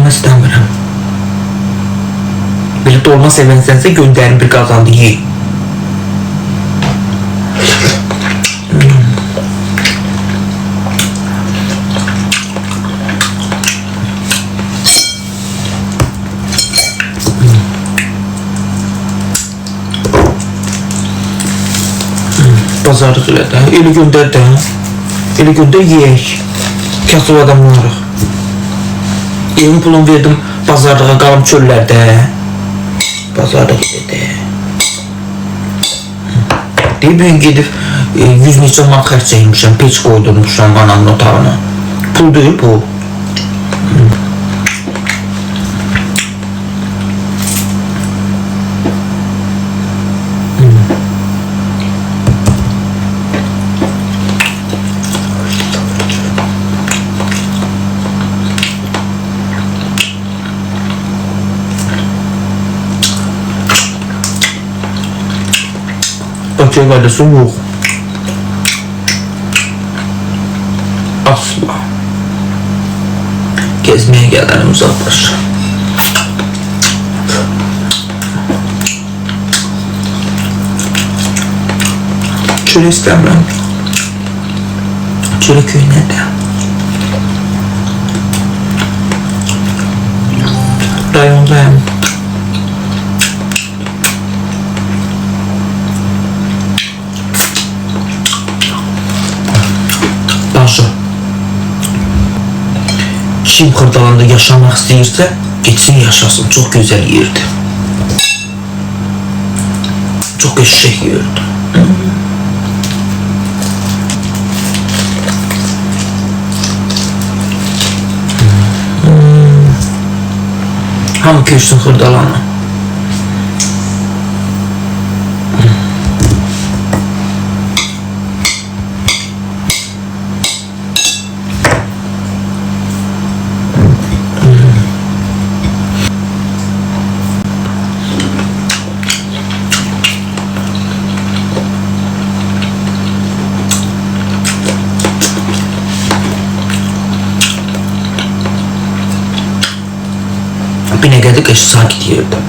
dolma istəmirəm. Belə dolma sevənsənsə göndərin bir qazandı yeyin. Bazarlıq elə də, elə göndər də, elə göndər yeyək, kasıb adamlarıq. Evin pulunu verdim, bazarlığa qalım çöllərdə, bazarlıq elə də. Deyib, bugün gedib 100 neçə manat xərç çəkmişəm, peç qoydurmuşam anamın otağına. Pul deyil bu. Bakıya qaydası yox. Asla. Gezməyə gələni uzaqlaşır. Çörək istəmirəm. Çörək köynədə. Rayondayım. Kim Xırdalanda yaşamaq istəyirsə, geçsin yaşasın. Çox gözəl yerdir. Çox qəşəng yerdir. Hamı köçsün Xırdalana. Binəqədi qəşi sakit yerdir.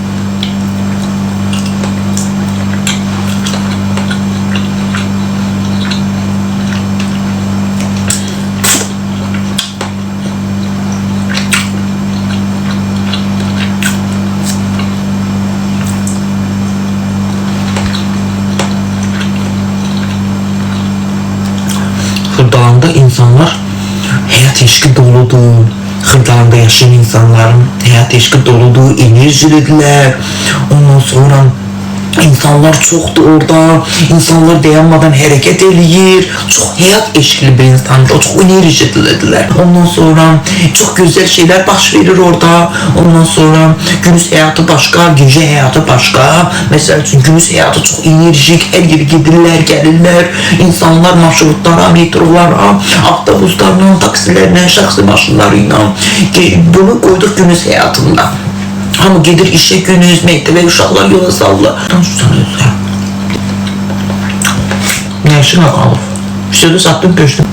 Xırdalanda insanlar həyat eşqi doludur. Xırdalanda yaşayan insanların həyat eşqi doludur, enerjilidirlər. Ondan sonra insanlar çoxdur orada. İnsanlar dayanmadan hərəkət eləyir. Çox həyat eşqli bir insandır. O çox enerjilidirlər. Ondan sonra çox gözəl şeylər baş verir orada. Ondan sonra günüz həyatı başqa, gecə həyatı başqa. Məsəl üçün günüz həyatı çox enerjik. Hər yeri gedirlər, gəlirlər. İnsanlar marşrutlara, metrolara, avtobuslarla, taksilərlə, şəxsi maşınlarıyla. Bunu qoyduq günüz həyatında. Hamı gedir işe günüz, məktəbə uşaqlar yola sallar. Danışsan özlər. Nə işin qalıb? Sözü satdım, göçdüm.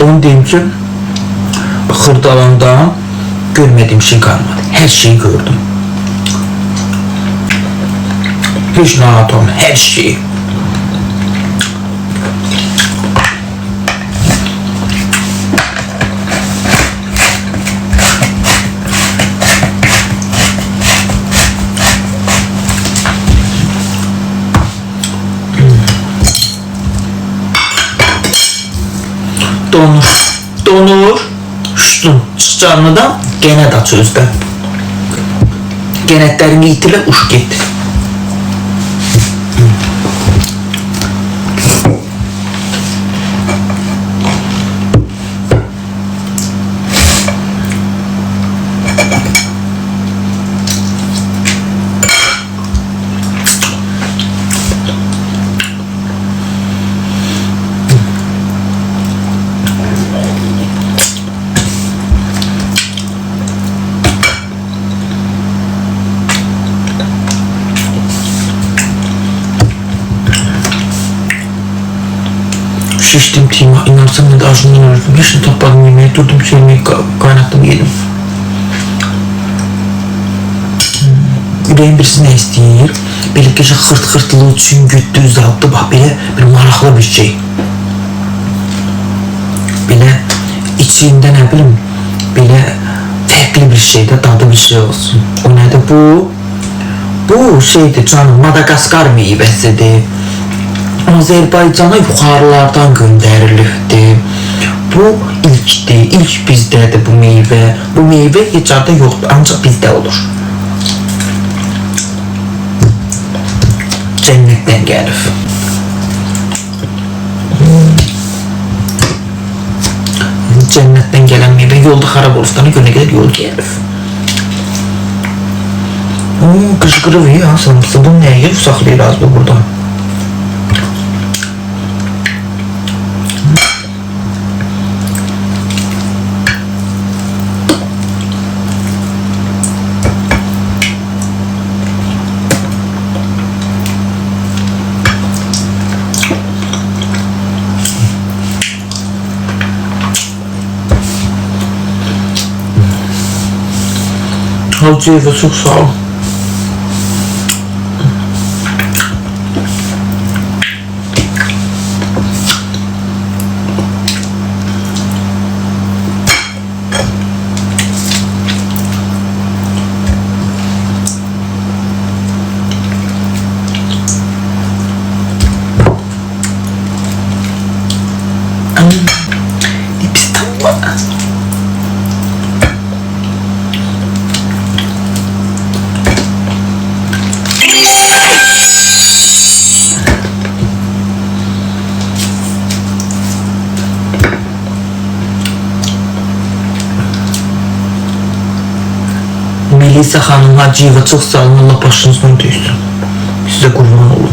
Onu deyim ki, Xırdalanda görmediğim şey kalmadı. Her şeyi gördüm. Hiç narahat olma, her şeyi. Donur. Donur. Uçdun. Çıx canlıdan genət aç özdə. Genətlərini itirlə uç get. Şiştim Tima, inansam ne de acından öldüm. Hiç ne topladım yemeği, durdum yemeği kaynattım yedim. Ürəyim birisi ne istəyir? Belə gecə xırt-xırtlı üçün güddü, uzatdı, bax belə bir maraqlı bir şey. Belə içində nə bilim, belə fərqli bir şeydə, dadı bir şey olsun. O nədir bu? Bu şeydir canım, Madagaskar meyvəsidir. Azərbaycana yuxarılardan göndərilibdir. Bu ilkdir, ilk bizdədir bu meyvə. Bu meyvə heç adı yoxdur, ancaq bizdə olur. Cənnətdən gəlib. Cənnətdən gələn meyvə yolda xarab olufdan görə qədər yol gəlib. Qışqırıb ya, sanırsa bu nəyə saxlayır az bu buradan? Hacı Eva çok sağ ol. Melisa Hanım Hacıyeva çok sağ olun, Allah başınızdan döysün. Size kurban olun.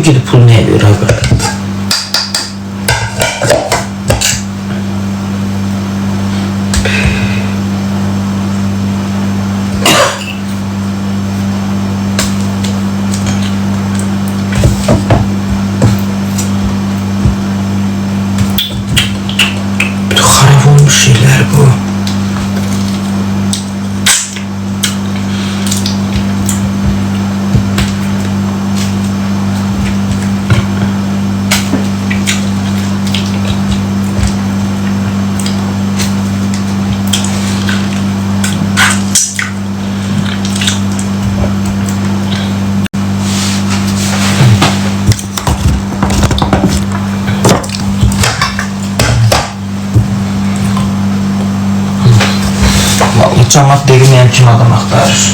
Gidip pul neye veriyor abi? Harap olmuş şeyler bu. Cəmat deyilməyən kim adam axtarır.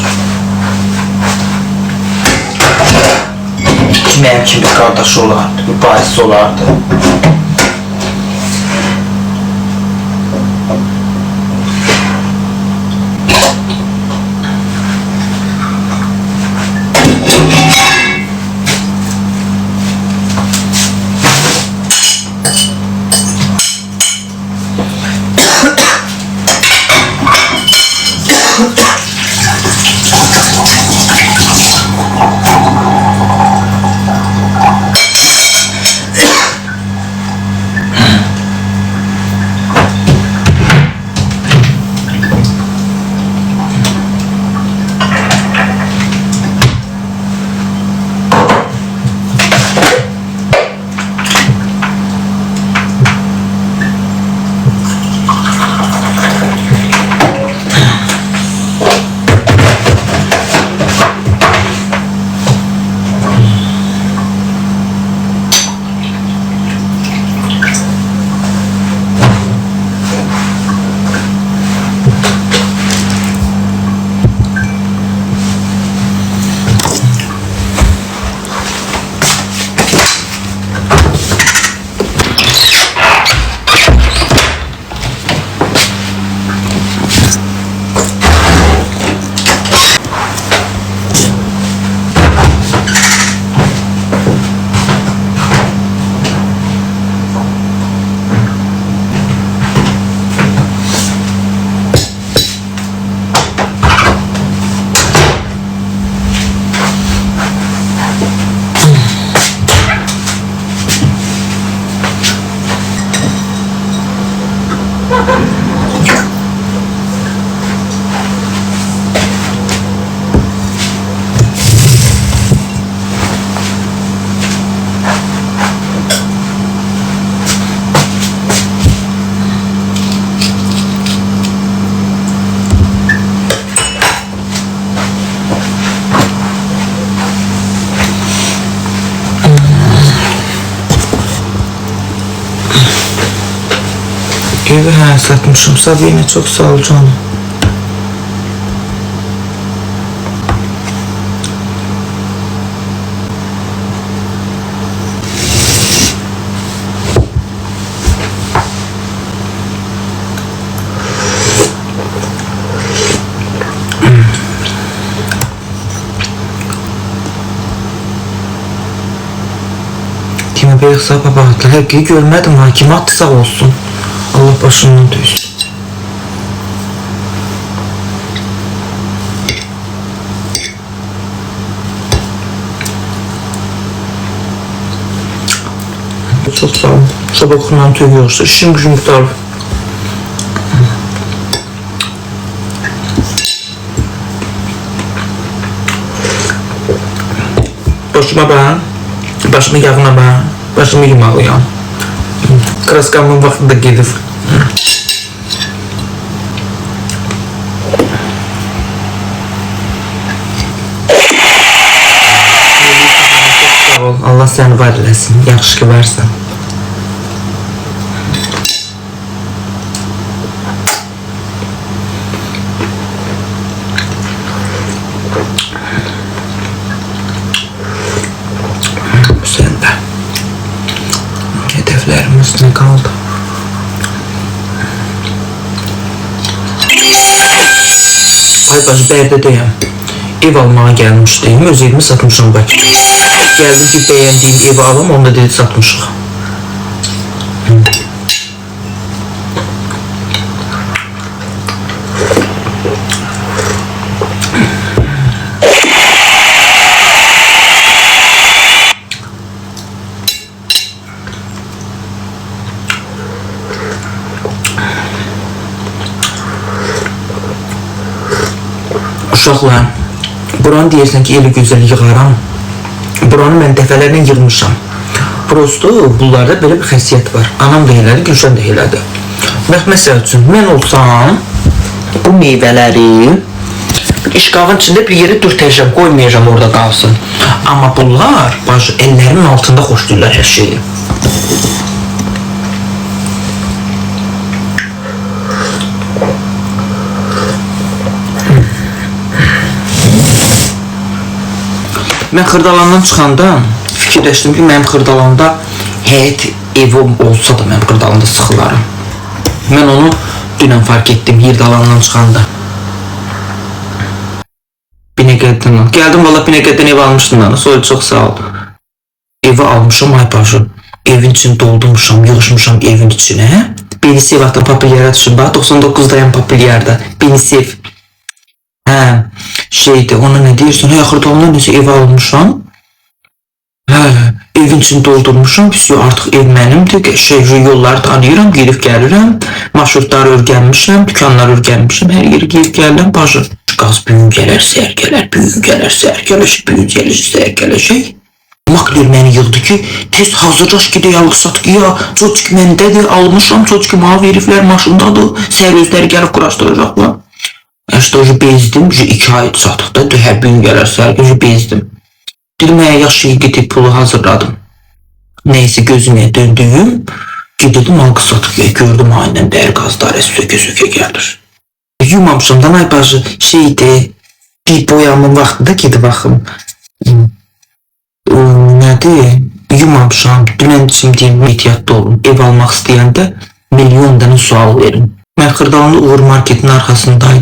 Kim mənim kimi bir qardaşı olardı, bir bahisi olardı. Evi satmışım. Sabine çok sağ ol canım. Kime bir hesaba baktı. Herkeyi görmedim ha. Kim attı sağ olsun. Allah başından döysün. Çok sağ olun. Sabahından tövüyorsa işim gücüm tutar. Başıma ben. Başımı yağına ben. Başımı yumalıyam. Kraskamın vaxtında gedib. Sağ ol. Allah səni var eləsin. Yaxşı ki varsan. Sen de. Hedeflerimiz ne kaldı? Ay baş Bərdədəyəm. Ev almağa gəlmişdim. Öz evimi satmışam bak. Geldim ki beğendiğim evi alam, onu da dedi satmışıq. Uşaqlar, buranı deyirsən ki, eli gözəl yığaram. Buranı mən dəfələrlə yığmışam. Prosto bunlarda belə bir xəsiyyət var. Anam da elədi, Gülşən də elədi. Məsəl üçün, mən olsam, bu meyvələri işqavın içində bir yere dürtəcəm, qoymayacam orada qalsın. Amma bunlar, əllərimin altında xoşlayırlar hər şeyi. Mən Xırdalandan çıxanda fikirləşdim ki, mənim Xırdalanda həyət evim olsa da mənim Xırdalanda sıxılarım. Mən onu dünən fark etdim Hirdalandan çıxanda. Binəqəddən. Gəldim valla Binəqəddən ev almışdım bana. Sonra çox sağ ol. Evi almışam ay bacım. Evin içini doldurmuşam, yığışmışam evin içine. Benisev hatta papilyara düşün. Bax 99'dayım papilyarda. Benisev. Hə, şeydi, ona ne deyirsən? Hə, Xırdalandan necə ev almışam. Hə, evin içini doldurmuşam. Artıq ev mənimdir. Yolları tanıyıram, gedib gəlirəm. Marşrutları örgənmişəm, dükanları örgənmişəm. Hər yeri gedib gəlirəm, bacım. Qaz büyün gələr, səhər gələr, büyün gələr, səhər gələcək, büyün gəlir, səhər gələcək. Makler məni yığdı ki, tez hazırlaş gedək alıq satqıya. Çocuk məndədir, almışam, çocuk mavi heriflər maşındadır. Səhər özləri gəlib quraşdıracaqlar. İşte o bezdim, 2 ay satıqda, hər gün gələr, səhər gözü bezdim. Dedim, yaxşı gedib pulu hazırladım. Neyse gözüme döndüğüm, gidelim algı satqıya, gördüm aynen dəyər qazları söke gəlir. Yumamışamdan ay bacı şeydi, bir boyamın vaxtında gedib baxım. Nədir? Yumamışam, dünən içimdiyim ehtiyatda olun. Ev almaq istəyəndə milyon dənə sual verin. Mən Xırdalanda Uğur Marketin arxasındaydım.